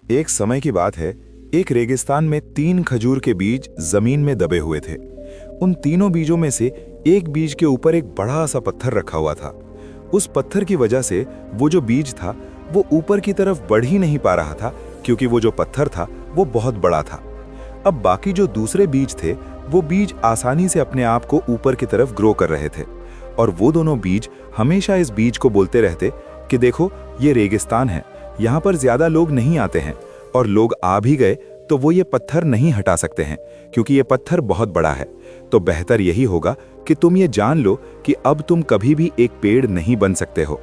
एक समय की बात है। एक रेगिस्तान में 3 खजूर के बीज जमीन में दबे हुए थे। उन तीनों बीजों में से एक बीज के ऊपर एक बड़ा सा पत्थर रखा हुआ था। उस पत्थर की वजह से वो जो बीज था वो ऊपर की तरफ बढ़ ही नहीं पा रहा था, क्योंकि वो जो पत्थर था वो बहुत बड़ा था। अब बाकी जो दूसरे बीज थे वो बीज आसानी से अपने आप को ऊपर की तरफ ग्रो कर रहे थे, और वो दोनों बीज हमेशा इस बीज को बोलते रहते कि देखो, ये रेगिस्तान है, यहाँ पर ज्यादा लोग नहीं आते हैं, और लोग आ भी गए तो वो ये पत्थर नहीं हटा सकते हैं, क्योंकि ये पत्थर बहुत बड़ा है। तो बेहतर यही होगा कि तुम ये जान लो कि अब तुम कभी भी एक पेड़ नहीं बन सकते हो।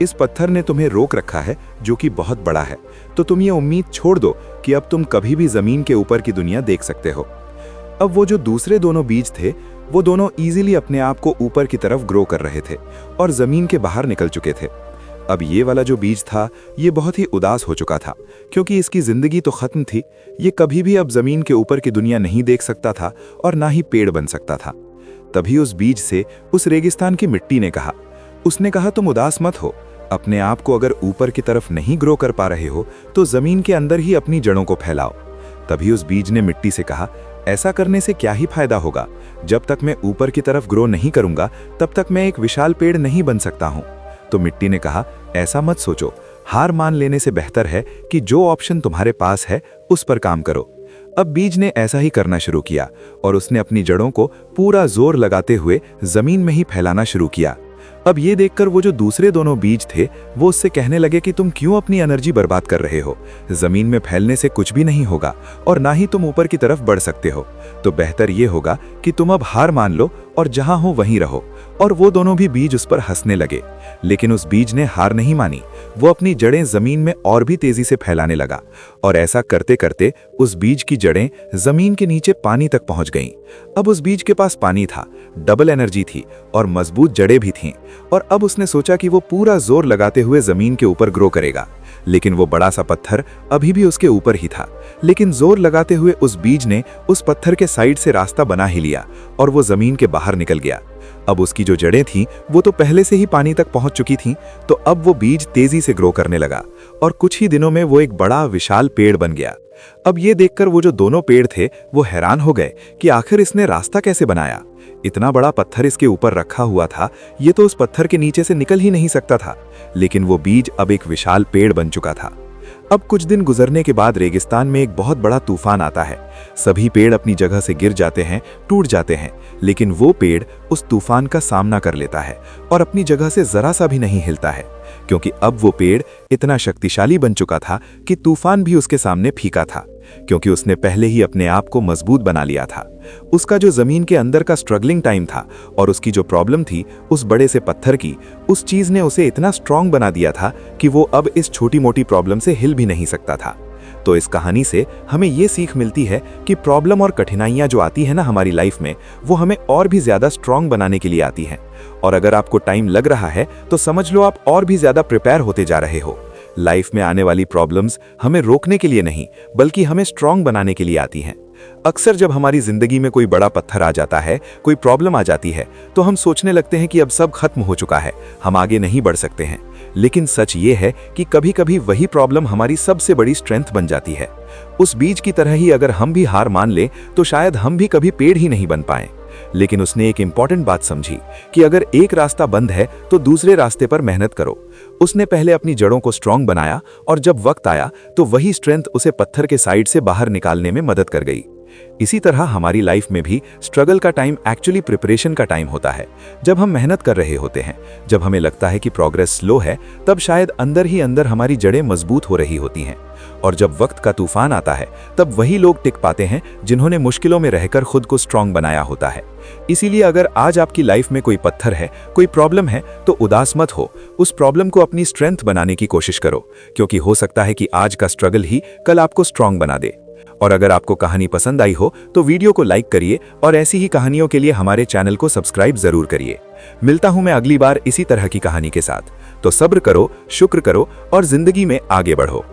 इस पत्थर ने तुम्हें रोक रखा है, जो कि बहुत बड़ा है। तो तुम ये उम्मीद छोड़ दो कि अब तुम कभी भी जमीन के ऊपर की दुनिया देख सकते हो। अब वो जो दूसरे दोनों बीज थे वो दोनों इजीली अपने आप को ऊपर की तरफ ग्रो कर रहे थे और जमीन के बाहर निकल चुके थे। अब ये वाला जो बीज था ये बहुत ही उदास हो चुका था, क्योंकि इसकी जिंदगी तो खत्म थी। ये कभी भी अब जमीन के ऊपर की दुनिया नहीं देख सकता था और ना ही पेड़ बन सकता था। तभी उस बीज से उस रेगिस्तान की मिट्टी ने कहा, उसने कहा, तुम उदास मत हो। अपने आप को अगर ऊपर की तरफ नहीं ग्रो कर पा रहे हो तो जमीन के अंदर ही अपनी जड़ों को फैलाओ। तभी उस बीज ने मिट्टी से कहा, ऐसा करने से क्या ही फायदा होगा। जब तक मैं ऊपर की तरफ ग्रो नहीं करूंगा तब तक मैं एक विशाल पेड़ नहीं बन सकता हूं। तो मिट्टी ने कहा, ऐसा मत सोचो, हार मान लेने से बेहतर है कि जो ऑप्शन तुम्हारे पास है उस पर काम करो। अब बीज ने ऐसा ही करना शुरू किया और उसने अपनी जड़ों को पूरा जोर लगाते हुए जमीन में ही फैलाना शुरू किया। अब ये देखकर वो जो दूसरे दोनों बीज थे वो उससे कहने लगे कि तुम क्यों अपनी एनर्जी बर्बाद कर रहे हो। जमीन में फैलने से कुछ भी नहीं होगा और ना ही तुम ऊपर की तरफ बढ़ सकते हो। तो बेहतर ये होगा कि तुम अब हार मान लो और जहां हो वहीं रहो। और वो दोनों भी बीज उस पर हंसने लगे, लेकिन उस बीज ने हार नहीं मानी। वो अपनी जड़ें जमीन में और भी तेजी से फैलाने लगा, और ऐसा करते करते उस बीज की जड़ें जमीन के नीचे पानी तक पहुंच गईं। अब उस बीज के पास पानी था, डबल एनर्जी थी और मजबूत जड़ें भी थीं। और अब उसने सोचा कि वो पूरा जोर लगाते हुए जमीन के ऊपर ग्रो करेगा। लेकिन वो बड़ा सा पत्थर अभी भी उसके ऊपर ही था। लेकिन जोर लगाते हुए उस बीज ने उस पत्थर के साइड से रास्ता बना ही लिया और वो जमीन के बाहर निकल गया। अब उसकी जो जड़ें थीं वो तो पहले से ही पानी तक पहुंच चुकी थीं, तो अब वो बीज तेजी से ग्रो करने लगा और कुछ ही दिनों में वो एक बड़ा विशाल पेड़ बन गया। अब ये देखकर वो जो दोनों पेड़ थे वो हैरान हो गए कि आखिर इसने रास्ता कैसे बनाया। इतना बड़ा पत्थर इसके ऊपर रखा हुआ था, ये तो उस पत्थर के नीचे से निकल ही नहीं सकता था। लेकिन वो बीज अब एक विशाल पेड़ बन चुका था। अब कुछ दिन गुजरने के बाद रेगिस्तान में एक बहुत बड़ा तूफान आता है। सभी पेड़ अपनी जगह से गिर जाते हैं, टूट जाते हैं, लेकिन वो पेड़ उस तूफान का सामना कर लेता है और अपनी जगह से जरा सा भी नहीं हिलता है, क्योंकि अब वो पेड़ इतना शक्तिशाली बन चुका था कि तूफान भी उसके सामने फीका था, क्योंकि उसने पहले ही अपने आप को मजबूत बना लिया था। उसका जो जमीन के अंदर का स्ट्रगलिंग टाइम था और उसकी जो प्रॉब्लम थी उस बड़े से पत्थर की, उस चीज ने उसे इतना स्ट्रांग बना दिया था कि वो अब इस छोटी मोटी प्रॉब्लम से हिल भी नहीं सकता था। तो इस कहानी से हमें ये सीख मिलती है कि प्रॉब्लम और कठिनाइयां जो आती है ना हमारी लाइफ में, वो हमें और भी ज्यादा स्ट्रांग बनाने के लिए आती हैं। और अगर आपको टाइम लग रहा है तो समझ लो आप और भी ज्यादा प्रिपेयर होते जा रहे हो। लाइफ में आने वाली प्रॉब्लम्स हमें रोकने के लिए नहीं, बल्कि हमें स्ट्रांग बनाने के लिए आती हैं। अक्सर जब हमारी जिंदगी में कोई बड़ा पत्थर आ जाता है, कोई प्रॉब्लम आ जाती है, तो हम सोचने लगते हैं कि अब सब खत्म हो चुका है, हम आगे नहीं बढ़ सकते हैं। लेकिन सच ये है कि कभी कभी वही प्रॉब्लम हमारी सबसे बड़ी स्ट्रेंथ बन जाती है। उस बीज की तरह ही अगर हम भी हार मान लें तो शायद हम भी कभी पेड़ ही नहीं बन पाए। लेकिन उसने एक इंपॉर्टेंट बात समझी कि अगर एक रास्ता बंद है तो दूसरे रास्ते पर मेहनत करो। उसने पहले अपनी जड़ों को स्ट्रांग बनाया और जब वक्त आया तो वही स्ट्रेंथ उसे पत्थर के साइड से बाहर निकालने में मदद कर गई। इसी तरह हमारी लाइफ में भी स्ट्रगल का टाइम एक्चुअली प्रिपरेशन का टाइम होता है। जब हम मेहनत कर रहे होते हैं, जब हमें लगता है कि प्रोग्रेस स्लो है, तब शायद अंदर ही अंदर हमारी जड़ें मजबूत हो रही होती हैं। और जब वक्त का तूफान आता है तब वही लोग टिक पाते हैं जिन्होंने मुश्किलों में रहकर खुद को स्ट्रांग बनाया होता है। इसीलिए अगर आज आपकी लाइफ में कोई पत्थर है, कोई प्रॉब्लम है, तो उदास मत हो। उस प्रॉब्लम को अपनी स्ट्रेंथ बनाने की कोशिश करो, क्योंकि हो सकता है कि आज का स्ट्रगल ही कल आपको स्ट्रांग बना दे। और अगर आपको कहानी पसंद आई हो तो वीडियो को लाइक करिए और ऐसी ही कहानियों के लिए हमारे चैनल को सब्सक्राइब जरूर करिए। मिलता हूं मैं अगली बार इसी तरह की कहानी के साथ। तो सब्र करो, शुक्र करो और जिंदगी में आगे बढ़ो।